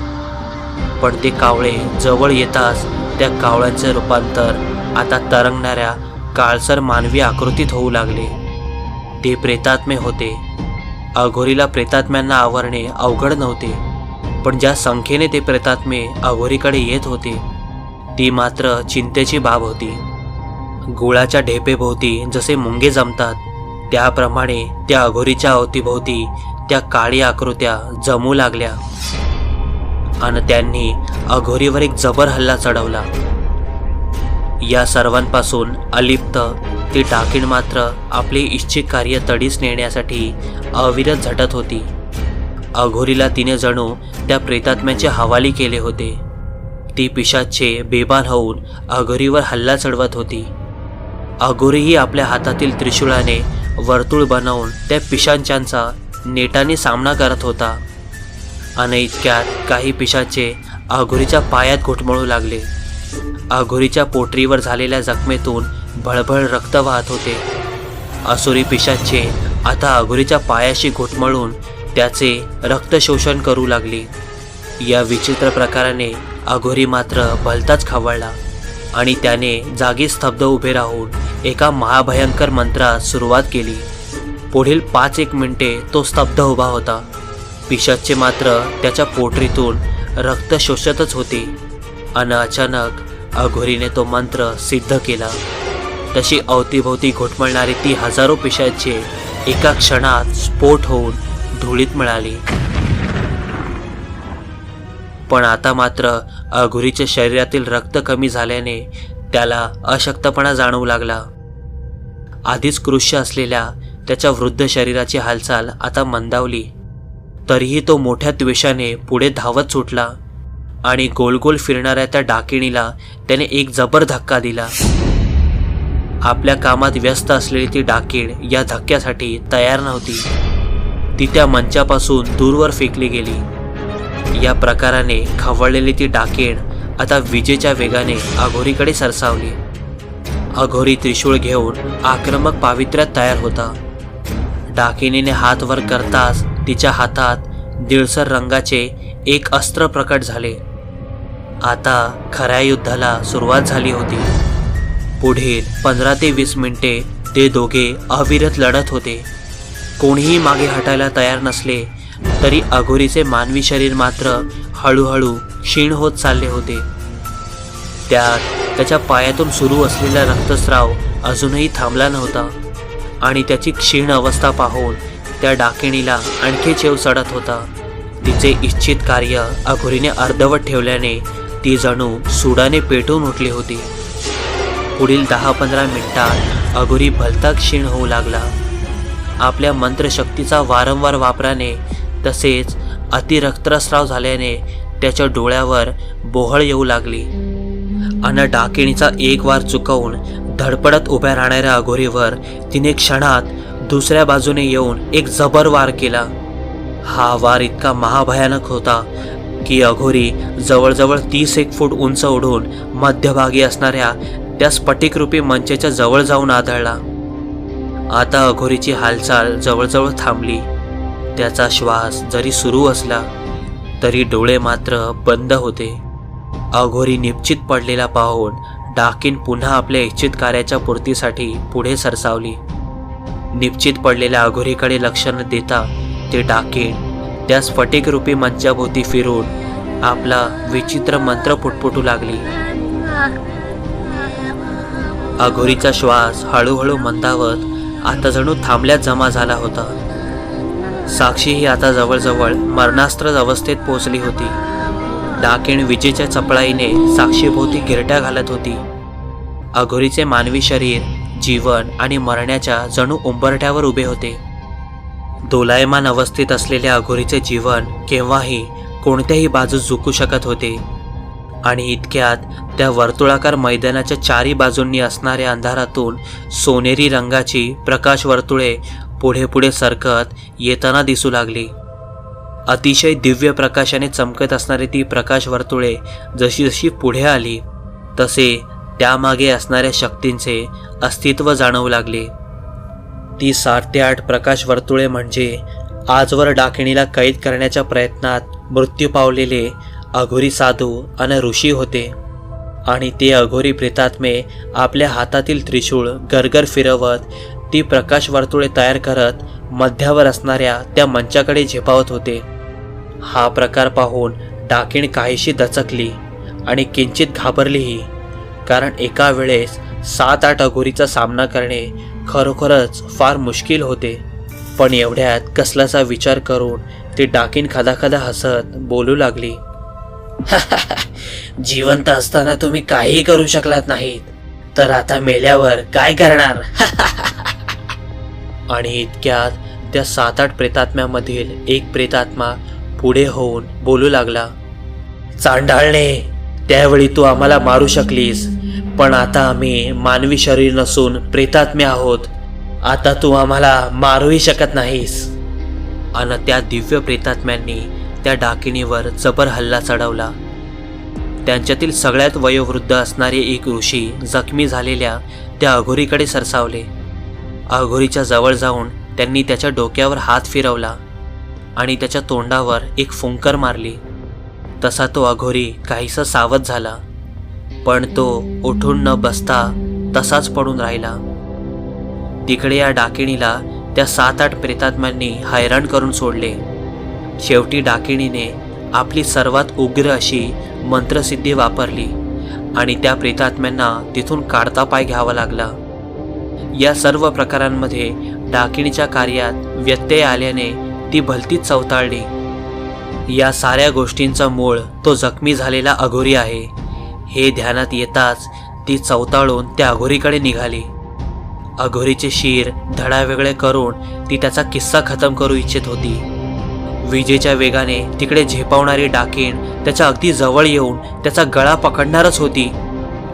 पण ते कावळे जवळ येताच त्या कावळ्यांचे रूपांतर आता तरंगणाऱ्या काळसर मानवी आकृतीत होऊ लागले. ते प्रेतात्मे होते. अघोरीला प्रेतात्म्यांना आवरणे अवघड नव्हते, पण ज्या संख्येने ते प्रेतात्मे अघोरीकडे येत होते ती मात्र चिंतेची बाब होती. गुळाच्या ढेपेभोवती जसे मुंगे जमतात त्याप्रमाणे त्या अघोरीच्या अवतीभोवती त्या काळी आकृत्या जमू लागल्या आणि त्यांनी अघोरीवर एक जबर हल्ला चढवला. या सर्वांपासून अलिप्त ती डाकीण मात्र आपले इच्छित कार्य तडीस नेण्यासाठी अविरत झटत होती. अघोरीला तिने जणू त्या प्रेतात्म्याचे हवाली केले होते. ती पिशाच्चे बेभान होऊन अघोरीवर हल्ला चढवत होती. अघोरीही आपल्या हातातील त्रिशूळाने वर्तुळ बनवून त्या पिशाच्यांचा नेटाने सामना करत होता. आणि इतक्यात काही पिशाचे अघोरीच्या पायात घुटमळू लागले. अघोरीच्या पोटरीवर झालेल्या जखमेतून भळभळ रक्त वाहत होते. असुरी पिशाचे आता अघोरीच्या पायाशी घुटमळून त्याचे रक्त शोषण करू लागली. या विचित्र प्रकाराने अघोरी मात्र भलताच खवळला आणि त्याने जागी स्तब्ध उभे राहून एका महाभयंकर मंत्रास सुरुवात केली. पुढील 5-1 मिनिटे तो स्तब्ध उभा होता. पिशाच्चे मात्र त्याच्या पोटरीतून रक्त शोषतच होते आणि अचानक अघोरीने तो मंत्र सिद्ध केला. तशी अवतीभोवती घुटमळणारी ती हजारो पिशाचे एका क्षणात स्फोट होऊन धुळीत मिळाली. पण आता मात्र अघोरीच्या शरीरातील रक्त कमी झाल्याने त्याला अशक्तपणा जाणवू लागला. आधीच कृश्य असलेल्या त्याच्या वृद्ध शरीराची हालचाल आता मंदावली. तरीही तो मोठ्या द्वेषाने पुढे धावत सुटला आणि गोल गोल फिरणाऱ्या त्या डाकिणीला त्याने एक जबर धक्का दिला. आपल्या कामात व्यस्त असलेली ती डाकीण या धक्क्यासाठी तयार नव्हती. ती त्या मंचापासून दूरवर फेकली गेली. या प्रकाराने खवळलेली ती डाकीण आता विजेच्या वेगाने अघोरीकडे सरसावली. अघोरी त्रिशूळ घेऊन आक्रमक पावित्र्यात तयार होता. डाकिणीने हात वर करताच तिच्या हातात निळसर रंगाचे एक अस्त्र प्रकट झाले. आता खऱ्या युद्धाला सुरुवात झाली होती. पुढील 15 ते 20 मिनिटे ते दोघे अविरत लढत होते. कोणीही मागे हटायला तयार नसले तरी अघोरीचे मानवी शरीर मात्र हळूहळू क्षीण होत चालले होते. त्यात त्याच्या पायातून सुरू असलेला रक्तस्राव अजूनही थांबला नव्हता आणि त्याची क्षीण अवस्था पाहून त्या डाकिणीला आणखी चेव चढत होता. तिचे इच्छित कार्य अघोरीने अर्धवट ठेवल्याने ती जणू सुडाने पेटून उठली होती. पुढील 10-15 मिनिटात अघोरी भलता क्षीण होऊ लागला. आपल्या मंत्रशक्तीचा वारंवार वापराने तसेच अतिरक्तस्राव झाल्याने त्याच्या डोळ्यावर बोहळ येऊ लागली आणि डाकिणीचा एक वार चुकवून धडपडत उभ्या राहणाऱ्या अघोरीवर तिने क्षणात दुसऱ्या बाजूने येऊन एक जबर वार केला. हा वार इतका महाभयानक होता की अघोरी जवळजवळ 31 फूट उंच उडून मध्यभागी असणाऱ्या त्या स्फटिकरूपी मंचाच्या जवळ जाऊन आदळला. आता अघोरीची हालचाल जवळजवळ थांबली. त्याचा श्वास जरी सुरू असला तरी डोळे मात्र बंद होते. अघोरी निश्चित पडलेला पाहून डाकिण पुन्हा आपल्या इच्छित कार्याच्या पूर्तीसाठी पुढे सरसावली. निश्चित पडलेल्या अघोरीकडे लक्ष न देता ते डाकिण त्या स्फटिकरूपी मंचाभोवती फिरून आपला विचित्र मंत्र पुटपुटू लागली. अघोरीचा श्वास हळूहळू मंदावत आता जणू थांबल्यात जमा झाला होता. साक्षी ही आता जवळजवळ मरणास्त्र अवस्थेत पोहोचली होती. डाकिण विजेच्या चपळाईने साक्षीभोवती गिरट्या घालत होती. अघोरीचे मानवी शरीर जीवन आणि मरण्याच्या जणू उंबरठ्यावर उभे होते. दोलायमान अवस्थेत असलेल्या अघोरीचे जीवन केव्हाही कोणत्याही बाजूस झुकू शकत होते आणि इतक्यात त्या वर्तुळाकार मैदानाच्या चारी बाजूंनी असणाऱ्या अंधारातून सोनेरी रंगाची प्रकाश वर्तुळे पुढे पुढे सरकत येताना दिसू लागली. अतिशय दिव्य प्रकाशाने चमकत असणारी ती प्रकाश वर्तुळे जशी जशी पुढे आली तसे त्यामागे असणाऱ्या शक्तींचे अस्तित्व जाणवू लागले. ती 7 ते 8 प्रकाश वर्तुळे म्हणजे आजवर डाकिणीला कैद करण्याच्या प्रयत्नात मृत्यू पावलेले अघोरी साधू आणि ऋषी होते आणि ते अघोरी प्रेतात्मे आपल्या हातातील त्रिशूळ गरगर फिरवत ती प्रकाश वर्तुळे तयार करत मध्यावर असणाऱ्या त्या मंचाकडे झेपावत होते. हा प्रकार पाहून डाकिण काहीशी दचकली आणि किंचित घाबरलीही, कारण एका वेळेस 7-8 अघोरीचा सामना करणे खरोखरच फार मुश्किल होते. पण एवढ्यात कसलाचा विचार करून ती डाकिण खदाखदा हसत बोलू लागली. जिवंत असताना तुम्ही काहीही करू शकलात नाहीत, तर आता मेल्यावर काय करणार? आणि इतक्यात त्या 7-8 प्रेतात्म्यामधील एक प्रेतात्मा पुढे होऊन बोलू लागला. चांडाळणे, त्यावेळी तू आम्हाला मारू शकलीस, पण आता आम्ही मानवी शरीर नसून प्रेतात्मे आहोत. आता तू आम्हाला मारूही शकत नाहीस. आणि त्या दिव्य प्रेतात्म्यांनी त्या डाकिणीवर जबर हल्ला चढवला. त्यांच्यातील सगळ्यात वयोवृद्ध असणारे एक ऋषी जखमी झालेल्या त्या अघोरीकडे सरसावले. अघोरीच्या जवळ जाऊन त्यांनी त्याच्या डोक्यावर हात फिरवला आणि त्याच्या तोंडावर एक फुंकर मारली. तसा तो अघोरी काहीसा सावध झाला, पण तो उठून न बसता तसाच पडून राहिला. तिकडे या डाकिणीला त्या 7-8 प्रेतात्म्यांनी हैराण करून सोडले. शेवटी डाकिणीने आपली सर्वात उग्र अशी मंत्रसिद्धी वापरली आणि त्या प्रेतात्म्यांना तिथून काढता पाय घ्यावा लागला. या सर्व प्रकारांमध्ये डाकिणीच्या कार्यात व्यत्यय आल्याने ती भलतीच चवताळली. या साऱ्या गोष्टींचा मूळ तो जखमी झालेला अघोरी आहे हे ध्यानात येताच ती चवताळून त्या अघोरीकडे निघाली. अघोरीचे शिर धडावेगळे करून ती त्याचा किस्सा खतम करू इच्छित होती. विजेच्या वेगाने तिकडे झेपावणारी डाकिण त्याच्या अगदी जवळ येऊन त्याचा गळा पकडणारच होती.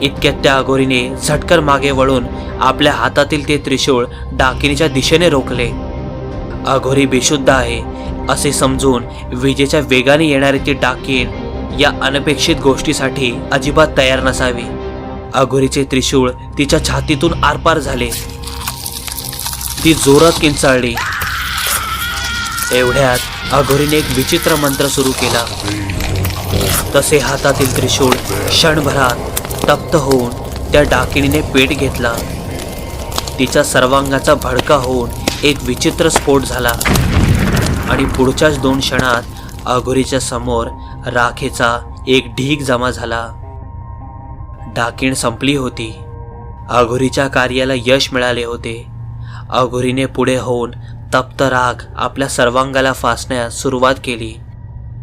इतक्यात त्या अघोरीने झटकन मागे वळून आपल्या हातातील ते त्रिशूळ डाकिणीच्या दिशेने रोखले. अघोरी बेशुद्ध आहे असे समजून विजेच्या वेगाने येणारी ती डाकिण या अनपेक्षित गोष्टीसाठी अजिबात तयार नसावी. अघोरीचे त्रिशूळ तिच्या छातीतून आरपार झाले. ती जोरात किंचाळली. एवढ्यात अघोरीने एक विचित्र मंत्र सुरू केला. तसे हातातील त्रिशूळ क्षणभरात तप्त होऊन त्या डाकिणीने पेट घेतला. तिच्या सर्वांगाचा भडका होऊन एक विचित्र स्फोट झाला आणि पुढच्याच 2 क्षणात अघोरीच्या समोर राखेचा एक ढीग जमा झाला. डाकिण संपली होती. अघोरीच्या कार्याला यश मिळाले होते. अघोरीने पुढे होऊन तप्त राख आपल्या सर्वांगाला फासण्यास सुरुवात केली.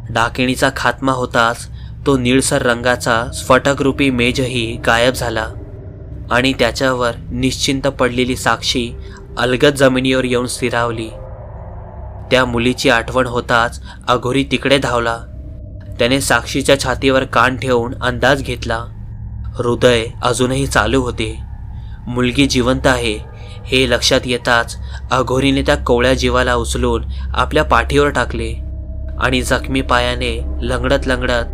डाकिणीचा खात्मा होताच तो निळसर रंगाचा स्फटकरूपी मेजही गायब झाला आणि त्याच्यावर निश्चिंत पडलेली साक्षी अलगद जमिनीवर येऊन स्थिरावली. त्या मुलीची आठवण होताच अघोरी तिकडे धावला. त्याने साक्षीच्या छातीवर कान ठेवून अंदाज घेतला. हृदय अजूनही चालू होते. मुलगी जिवंत आहे हे लक्षात येताच अघोरीने त्या कोवळ्या जीवाला उचलून आपल्या पाठीवर टाकले आणि जखमी पायाने लंगडत लंगडत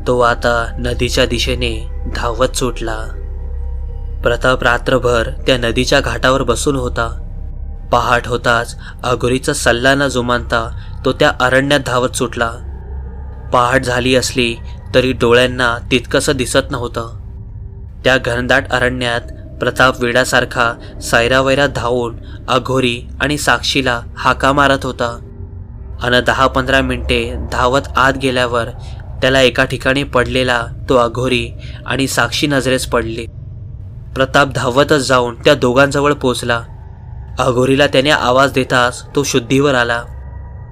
तो आता नदीच्या दिशेने धावत सुटला. प्रताप रात्रभर त्या नदीच्या घाटावर बसून होता. पहाट होताच अघोरीचा सल्ला न जुमानता तो त्या अरण्यात धावत सुटला. पहाट झाली असली तरी डोळ्यांना तितकंसं दिसत नव्हतं. त्या घनदाट अरण्यात प्रताप वेड्यासारखा सैरावैरा धावून अघोरी आणि साक्षीला हाका मारत होता. अन 10-15 मिनिटे धावत आत गेल्यावर त्याला एका ठिकाणी पडलेला तो अघोरी आणि साक्षी नजरेस पडली. प्रताप धावतच जाऊन त्या दोघांजवळ पोचला. अघोरीला त्याने आवाज देताच तो शुद्धीवर आला.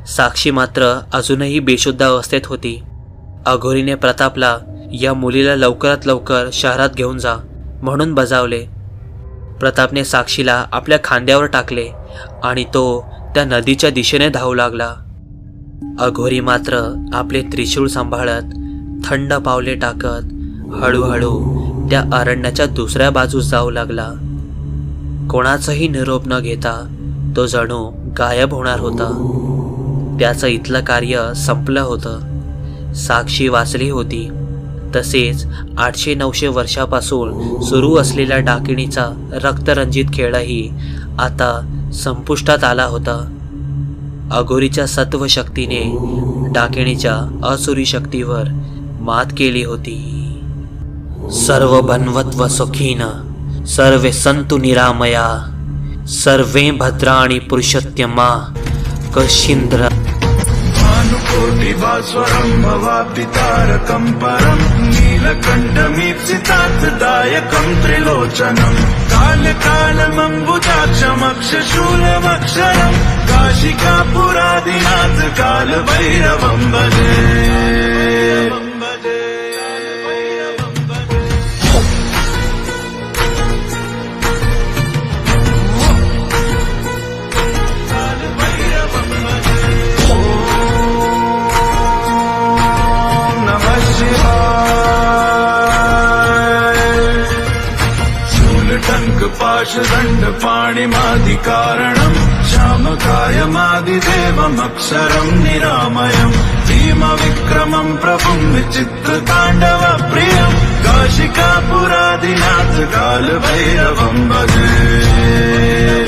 साक्षी मात्र अजूनही बेशुद्ध अवस्थेत होती. अघोरीने प्रतापला या मुलीला लवकरात लवकर शहरात घेऊन जा म्हणून बजावले. प्रतापने साक्षीला आपल्या खांद्यावर टाकले आणि तो त्या नदीच्या दिशेने धावू लागला. अघोरी मात्र आपले त्रिशूळ सांभाळत थंड पावले टाकत हळूहळू त्या अरण्याच्या दुसऱ्या बाजूस जाऊ लागला. कोणाचाही निरोप न घेता तो जणू गायब होणार होता. त्याचं इथलं कार्य संपलं होतं. साक्षी वाचली होती. तसेच 800-900 वर्षापासून सुरू असलेला डाकिणीचा रक्तरंजित खेळही आता संपुष्टात आला होता. अघोरीच्या सत्व शक्तीने डाकिणीच्या असुरी शक्तीवर मात केली होती. सर्व भन्वत्व सुखीन सर्वे संतु निरामया सर्वे भद्राणि पुरुषोत्तमा कशिंद्र भानुकोटिभास्वरं भवाब्धि तारकं परं नीलकण्ठमीप्सितार्थदायकं त्रिलोचनं कालकालमम्बुजाक्षमक्षशूलमक्षरं काशिकापुरादिनाथ कालभैरवं भजे. पाणिमादिकारणं श्यामकायमादिदेवमक्षरं निरामयं भीमविक्रमं प्रभुं विचित्रताण्डवप्रियं काशिकापुरादिनाथ कालभैरवं भजे.